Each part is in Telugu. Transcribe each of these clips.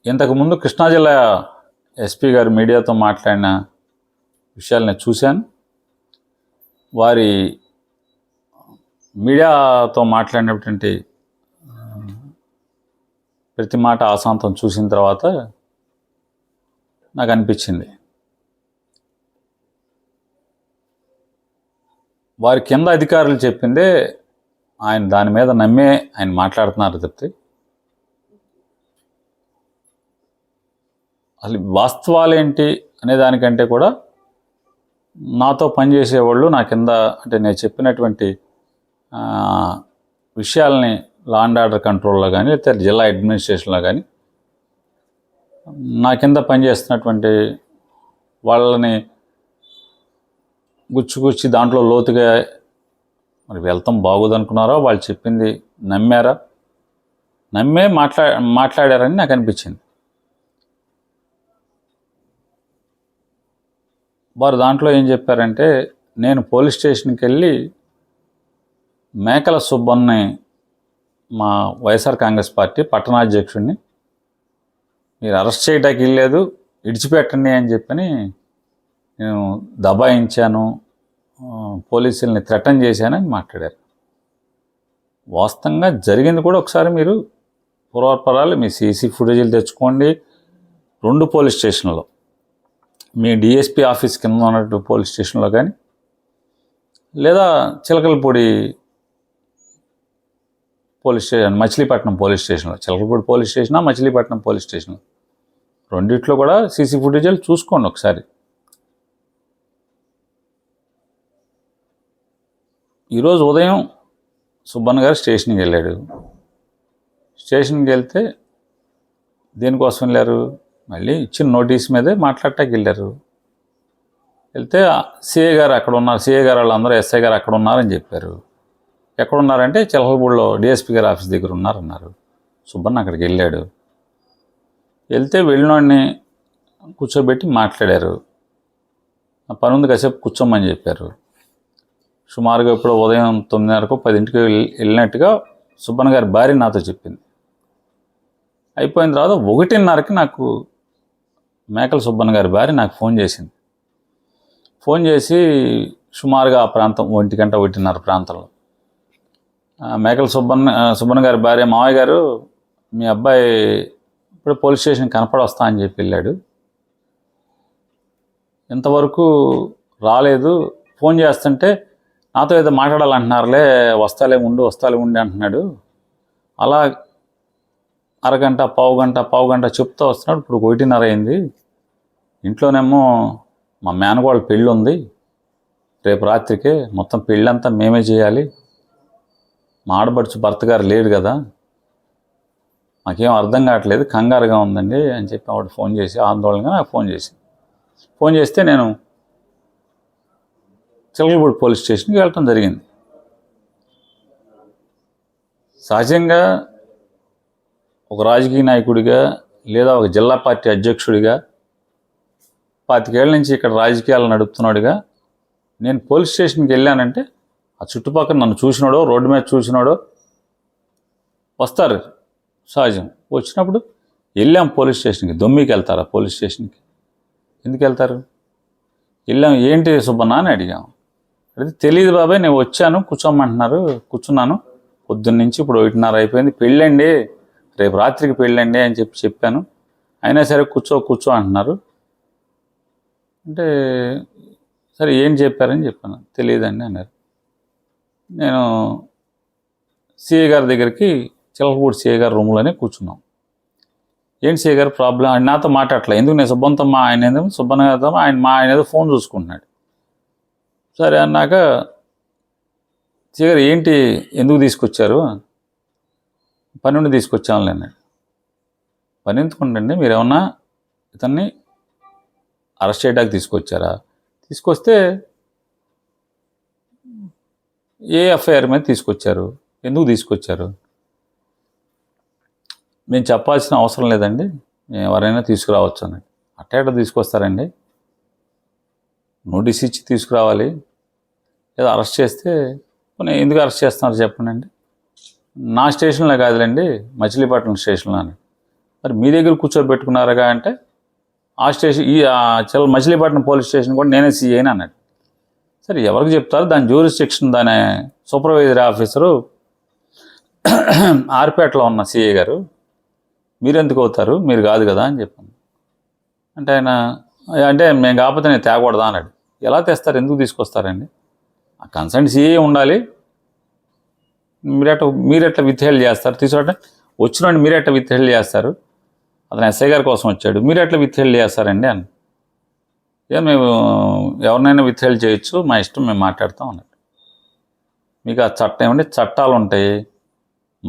ఇంతకుముందు కృష్ణా జిల్లా ఎస్పీ గారు మీడియాతో మాట్లాడిన విషయాలు నేను చూశాను. వారి మీడియాతో మాట్లాడినటువంటి ప్రతి మాట ఆశాంతం చూసిన తర్వాత నాకు అనిపించింది, వారి కింద అధికారులు చెప్పిందే ఆయన దాని మీద నమ్మే ఆయన మాట్లాడుతున్నారు తప్పితే అసలు వాస్తవాలేంటి అనే దానికంటే కూడా నాతో పనిచేసేవాళ్ళు నా కింద, అంటే నేను చెప్పినటువంటి విషయాల్ని లా అండ్ ఆర్డర్ కంట్రోల్లో కానీ లేకపోతే జిల్లా అడ్మినిస్ట్రేషన్లో కానీ నా కింద పనిచేస్తున్నటువంటి వాళ్ళని గుచ్చి దాంట్లో లోతుగా మరి వెళ్తాం బాగోదనుకున్నారో, వాళ్ళు చెప్పింది నమ్మారా, నమ్మే మాట్లాడారని నాకు అనిపించింది. వారు దాంట్లో ఏం చెప్పారంటే, నేను పోలీస్ స్టేషన్కి వెళ్ళి మేకల సుబ్బన్ని, మా వైఎస్ఆర్ కాంగ్రెస్ పార్టీ పట్టణాధ్యక్షుడిని, మీరు అరెస్ట్ చేయడానికి వెళ్ళలేదు, విడిచిపెట్టండి అని చెప్పని నేను దబాయించాను, పోలీసుల్ని థ్రెటన్ చేశానని మాట్లాడారు. వాస్తవంగా జరిగింది కూడా ఒకసారి మీరు పూర్వపరాలు మీ సీసీ ఫుటేజీలు తెచ్చుకోండి. 2 పోలీస్ స్టేషన్లో, మీ డిఎస్పీ ఆఫీస్ కింద ఉన్నట్టు పోలీస్ స్టేషన్లో కానీ లేదా Chilakalapudi police station, Machilipatnam police స్టేషన్లో, చిలకలపూడి పోలీస్ స్టేషనా మచిలీపట్నం పోలీస్ స్టేషన్లో, రెండిట్లో కూడా సీసీ ఫుటేజీలు చూసుకోండి ఒకసారి. ఈరోజు ఉదయం సుబ్బన్న గారు స్టేషన్కి వెళ్ళాడు. స్టేషన్కి వెళ్తే దేనికోసం వెళ్ళారు? మళ్ళీ ఇచ్చిన నోటీస్ మీదే మాట్లాడటానికి వెళ్ళారు. వెళ్తే సిఐ గారు అక్కడ ఉన్నారు, సిఐ గారు వాళ్ళందరూ ఎస్ఐ గారు అక్కడ ఉన్నారని చెప్పారు. ఎక్కడున్నారంటే చిలకలపూడిలో డిఎస్పీ గారి ఆఫీస్ దగ్గర ఉన్నారన్నారు. సుబ్బన్న అక్కడికి వెళ్ళాడు. వెళ్తే వెళ్ళినోడిని కూర్చోబెట్టి మాట్లాడారు. ఆ పని ఉంది కాసేపు కూర్చోమని చెప్పారు. సుమారుగా ఇప్పుడు ఉదయం 9:30 10కి వెళ్ళినట్టుగా సుబ్బన్న గారి భార్య నాతో చెప్పింది. అయిపోయిన తర్వాత 1:30కి నాకు మేకల సుబ్బన్న గారి భార్య నాకు ఫోన్ చేసింది. ఫోన్ చేసి సుమారుగా ఆ ప్రాంతం 1 గంట 1:30 ప్రాంతంలో మేకల సుబ్బన్న గారి భార్య, మావయ్య గారు మీ అబ్బాయి ఇప్పుడు పోలీస్ స్టేషన్ కనపడి వస్తా అని చెప్పి వెళ్ళాడు, ఇంతవరకు రాలేదు, ఫోన్ చేస్తుంటే నాతో ఏదో మాట్లాడాలంటున్నారులే, వస్తాలే ఉండి అంటున్నాడు. అలా అరగంట పావు గంట చెప్తూ వస్తున్నాడు. ఇప్పుడు 1:30 అయింది. ఇంట్లోనేమో మా మేనగోళ్ళ పెళ్ళి ఉంది, రేపు రాత్రికే మొత్తం పెళ్ళంతా మేమే చేయాలి, మా ఆడబడుచు భర్త గారు లేడు కదా, మాకేం అర్థం కావట్లేదు, కంగారుగా ఉందండి అని చెప్పి ఆవిడ ఫోన్ చేసి ఆందోళనగా నాకు ఫోన్ చేస్తే నేను చిలకలపూడి పోలీస్ స్టేషన్కి వెళ్ళటం జరిగింది. సహజంగా ఒక రాజకీయ నాయకుడిగా లేదా ఒక జిల్లా పార్టీ అధ్యక్షుడిగా 25 ఏళ్ళ నుంచి ఇక్కడ రాజకీయాలు నడుపుతున్నాడుగా నేను పోలీస్ స్టేషన్కి వెళ్ళానంటే ఆ చుట్టుపక్కల నన్ను చూసినాడో, రోడ్డు మీద చూసినాడో వస్తారు, సహజం. వచ్చినప్పుడు వెళ్ళాం పోలీస్ స్టేషన్కి. దొమ్మికి వెళ్తారా పోలీస్ స్టేషన్కి? ఎందుకు వెళ్తారు? వెళ్ళాం. ఏంటి సుబ్బన్న అని అడిగాం. అడిగితే తెలియదు బాబాయ్, నేను వచ్చాను కూర్చోమంటున్నారు, కూర్చున్నాను, పొద్దున్నుంచి ఇప్పుడు 1:30 అయిపోయింది, పెళ్ళండి, రేపు రాత్రికి పెళ్ళండి అని చెప్పాను, అయినా సరే కూర్చో అంటున్నారు. అంటే సరే ఏం చెప్పారని చెప్పాను. తెలియదండి అన్నారు. నేను సిఐ గారి దగ్గరికి, చిలకలపూడి సిఐ గారి రూమ్లోనే కూర్చున్నాం. ఏంటి సిఐ గారు ప్రాబ్లం? ఆయన నాతో మాట్లాడలే. ఎందుకు? నేను సుబ్బంతమ్మ, ఆయన ఏదో సుబ్బన్న గారితో ఆయన ఏదో ఫోన్ చూసుకుంటున్నాడు. సరే అన్నాక సిఐ గారు ఏంటి, ఎందుకు తీసుకొచ్చారు? పని నుండి తీసుకొచ్చాములే అన్నాడు. పని ఎందుకుండండి, మీరేమన్నా ఇతన్ని అరెస్ట్ చేయడానికి తీసుకొచ్చారా? తీసుకొస్తే ఏ ఎఫ్ఐఆర్ మీద తీసుకొచ్చారు, ఎందుకు తీసుకొచ్చారు? మేము చెప్పాల్సిన అవసరం లేదండి, ఎవరైనా తీసుకురావచ్చు అన్నాడు. అట్ట తీసుకొస్తారండి, నోటీస్ ఇచ్చి తీసుకురావాలి, లేదా అరెస్ట్ చేస్తే ఎందుకు అరెస్ట్ చేస్తున్నారు చెప్పండి. నా స్టేషన్లో కాదులేండి, మచిలీపట్నం స్టేషన్లో అని. మరి మీ దగ్గర కూర్చోబెట్టుకున్నారుగా అంటే ఆ స్టేషన్ మచిలీపట్నం పోలీస్ స్టేషన్ కూడా నేనే సీఐ అని అన్నాడు. సరే ఎవరికి చెప్తారు, దాని జ్యూరిస్డిక్షన్ దాని సూపర్వైజరీ ఆఫీసరు ఆర్పేటలో ఉన్న సిఐ గారు, మీరెందుకు అవుతారు, మీరు కాదు కదా అని చెప్పాను. అంటే ఆయన అంటే మేము కాకపోతే నేను తేకూడదా అన్నాడు. ఎలా తెస్తారు, ఎందుకు తీసుకొస్తారండి, ఆ కన్సర్న్ సిఐ ఉండాలి, మీరెట్లా విత్హెల్డ్ చేస్తారు, తీసుకుంటే వచ్చినండి మీరెట్లా విత్హెల్డ్ చేస్తారు, అతను ఎస్ఐ గారి కోసం వచ్చాడు, మీరెట్లా విత్హెల్డ్ చేస్తారండి అని. ఇక మేము ఎవరినైనా విత్హెల్డ్ చేయొచ్చు, మా ఇష్టం, మేము మాట్లాడతాం అన్నట్టు. మీకు ఆ చట్టం ఏమంటే చట్టాలు ఉంటాయి,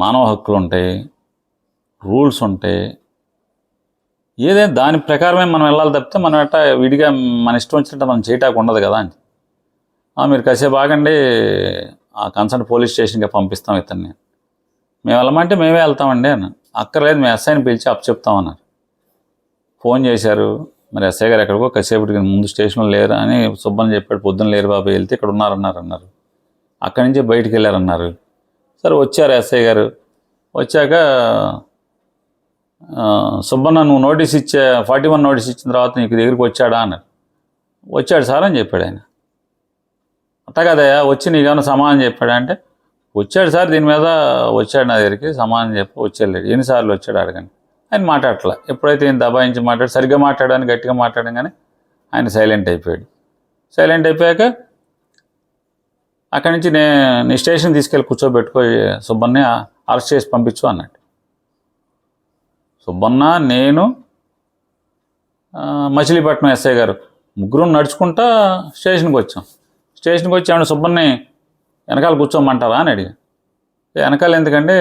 మానవ హక్కులు ఉంటాయి, రూల్స్ ఉంటాయి, ఏదైనా దాని ప్రకారమే మనం వెళ్ళాలి తప్పితే మనం ఎట్టా విడిగా మన ఇష్టం వచ్చినట్టు మనం చేయటానికి ఉండదు కదా అని. మీరు కాసేపు ఆగండి, ఆ కన్సర్న్ పోలీస్ స్టేషన్కి పంపిస్తాం ఇతన్ని, మేము వెళ్ళమంటే మేమే వెళ్తామండి అన్న. అక్కర్లేదు, మేము ఎస్ఐని పిలిచి చెప్తామన్నారు. ఫోన్ చేశారు, మరి ఎస్ఐ గారు ఎక్కడికో కాసేపటికి ముందు స్టేషన్లో లేరు అని సుబ్బని చెప్పాడు. పొద్దున్న లేరు బాబు, వెళ్తే ఇక్కడ ఉన్నారన్నారు. అక్కడి నుంచే బయటికి వెళ్ళారన్నారు. సరే వచ్చారు ఎస్ఐ గారు. వచ్చాక సుబ్బన్న నువ్వు నోటీస్ 41 నోటీస్ ఇచ్చిన తర్వాత నీకు దగ్గరికి వచ్చాడా అన్నారు. వచ్చాడు సార్ అని చెప్పాడు ఆయన. అట్ట కదయా, వచ్చి నీకేమైనా సమాధానం చెప్పాడా అంటే, వచ్చాడు సార్, దీని మీద వచ్చాడు నా దగ్గరికి, సమాధానం చెప్పి వచ్చేళ్ళాడు. ఎన్నిసార్లు వచ్చాడు అడగండి. ఆయన మాట్లాడట్లా. ఎప్పుడైతే ఈయన దబాయించి సరిగ్గా మాట్లాడని గట్టిగా మాట్లాడడం కానీ ఆయన సైలెంట్ అయిపోయాడు. సైలెంట్ అయిపోయాక అక్కడి నుంచి నీ స్టేషన్ తీసుకెళ్ళి కూర్చోబెట్టుకో, సుబ్బన్ని అరెస్ట్ చేసి పంపించు అన్నట్టు. సుబ్బన్న, నేను, మచిలీపట్నం ఎస్ఐ గారు ముగ్గురు నడుచుకుంటా స్టేషన్కి వచ్చాం. స్టేషన్కి వచ్చి ఏమన్నా సుబ్బన్ని వెనకాల కూర్చోమంటారా అని అడిగా. వెనకాల ఎందుకంటే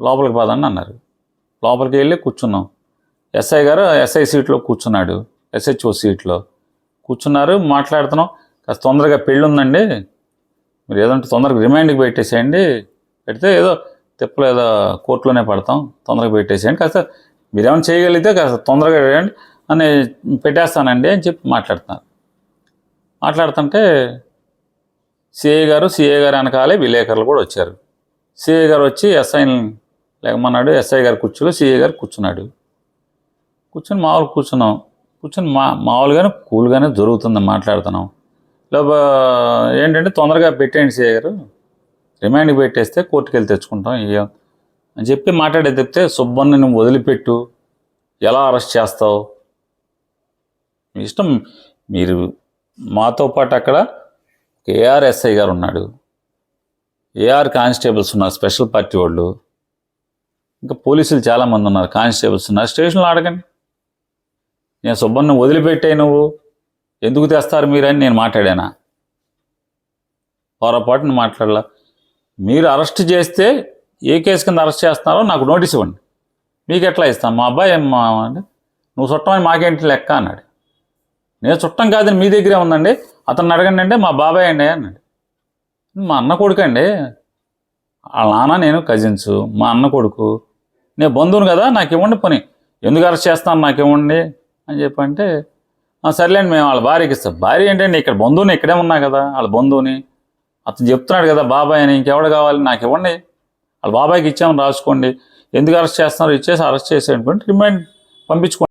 లోపలికి పదండి అన్నారు. లోపలికి వెళ్ళి కూర్చున్నాం. ఎస్ఐ గారు ఎస్ఐ సీట్లో కూర్చున్నాడు, ఎస్హెచ్ఓ సీట్లో కూర్చున్నారు. మాట్లాడుతున్నాం. కాస్త తొందరగా పెళ్ళి ఉందండి, మీరు ఏదంటే తొందరగా రిమైండ్కి పెట్టేసేయండి, పెడితే ఏదో తిప్పలు ఏదో కోర్టులోనే పడతాం, తొందరగా పెట్టేసేయండి, కాస్త మీరేమైనా చేయగలిగితే కాస్త తొందరగా వేయండి అని పెట్టేస్తానండి అని చెప్పి మాట్లాడుతుంటే సిఐ గారు వెనకాలే విలేకరులు కూడా వచ్చారు. సిఐ గారు వచ్చి ఎస్ఐని లేకమన్నాడు. ఎస్ఐ గారు కూర్చోలో సిఐ గారు కూర్చున్నాడు. కూర్చొని కూర్చొని మామూలుగానే కూల్గానే జరుగుతుంది, మాట్లాడుతున్నాం. ఏంటంటే తొందరగా పెట్టేయండి సిఐ గారు, రిమైండ్కి పెట్టేస్తే కోర్టుకు వెళ్ళి తెచ్చుకుంటాం అని చెప్పి మాట్లాడే చెప్తే, సుబ్బన్ని నువ్వు వదిలిపెట్టు, ఎలా అరెస్ట్ చేస్తావు, మీ ఇష్టం, మీరు మాతో పాటు అక్కడ ఏఆర్ ఎస్ఐ గారు ఉన్నాడు, ఏఆర్ కానిస్టేబుల్స్ ఉన్నారు, స్పెషల్ పార్టీ వాళ్ళు, ఇంకా పోలీసులు చాలామంది ఉన్నారు, కానిస్టేబుల్స్ ఉన్నారు, స్టేషన్లో అడగండి. నేను సుబ్బన్ని వదిలిపెట్టాయి, నువ్వు ఎందుకు తెస్తారు మీరని నేను మాట్లాడానా? పొరపాటును మాట్లాడలా. మీరు అరెస్ట్ చేస్తే ఏ కేసు కింద అరెస్ట్ చేస్తున్నారో నాకు నోటీస్ ఇవ్వండి, మీకు ఎట్లా ఇస్తాను, మా అబ్బాయి అంటే నువ్వు చుట్టమని మాకేంటి లెక్క అన్నాడు. నేను చుట్టం కాదని మీ దగ్గరే ఉందండి, అతన్ని అడగండి అంటే మా బాబాయ్ అండి అన్నాడు. మా అన్న కొడుకు అండి, వాళ్ళ నాన్న నేను కజిన్స్, మా అన్న కొడుకు, నేను బంధువును కదా, నాకు ఇవ్వండి, పోనీ ఎందుకు అరెస్ట్ చేస్తాను నాకు ఇవ్వండి అని చెప్పంటే, సర్లేండి మేము వాళ్ళ భార్యకి ఇస్తాం. భార్య ఏంటండి, ఇక్కడ బంధువుని ఇక్కడే ఉన్నా కదా, వాళ్ళ బంధువుని, అతను చెప్తున్నాడు కదా బాబాయ్ అని, ఇంకెవడు కావాలి, నాకు ఇవ్వండి, వాళ్ళ బాబాయ్కి ఇచ్చామని రాసుకోండి, ఎందుకు అరెస్ట్ చేస్తున్నారు, ఇచ్చేసి అరెస్ట్ చేసేయండి, రిమైండ్ పంపించుకోండి.